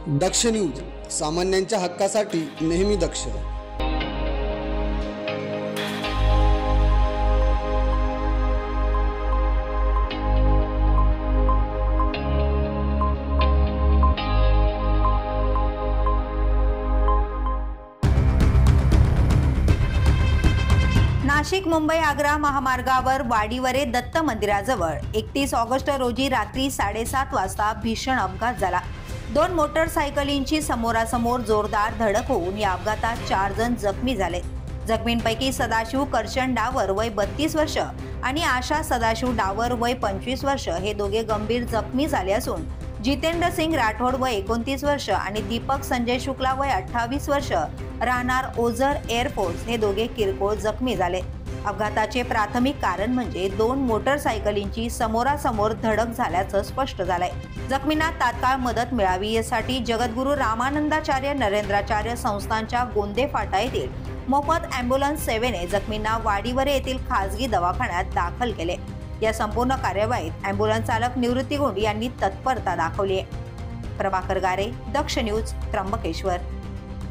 दक्ष news, सामान्यांच्या हक्कासाठी नेहमी दक्ष. नाशिक मुंबई आग्रा महामार्गावर वाडीवरे दत्त मंदिराजवळ 31 ऑगस्ट रोजी रात्री 7:30 वाजता भीषण अपघात झाला. 2 मोटरसायकलींची समोरासमोर जोरदार धडक होऊन या अपघातात 4 जण जखमी झाले. जखमींपैकी सदाशिव करचंद डावर वय 32 वर्ष आणि आशा सदाशिव डावर वय 25 वर्ष हे दोघे गंभीर जखमी झाले असून जितेंद्र सिंग राठोड वय 29 वर्ष आणि दीपक संजय शुक्ला वय 28 वर्ष राहणार ओझर एअरफोर्स हे दोघे किरकोळ जखमी झाले. अपघाताचे प्राथमिक कारण म्हणजे 2 मोटरसायकलींची समोरासमोर धडक झाल्याचं स्पष्ट झालंय. जखमींना तात्काळ मदत मिळावी यासाठी जगद्गुरू रामानंदाचार्य नरेंद्राचार्य संस्थांच्या गोंदे फाटा येथील मोफत अँब्युलन्स सेवेने जखमींना वाडीवरे येथील खासगी दवाखान्यात दाखल केले. या संपूर्ण कार्यवाहीत अँब्युलन्स चालक निवृत्ती गोंड यांनी तत्परता दाखवली आहे. प्रभाकर गारे, दक्ष न्यूज, त्र्यंबकेश्वर.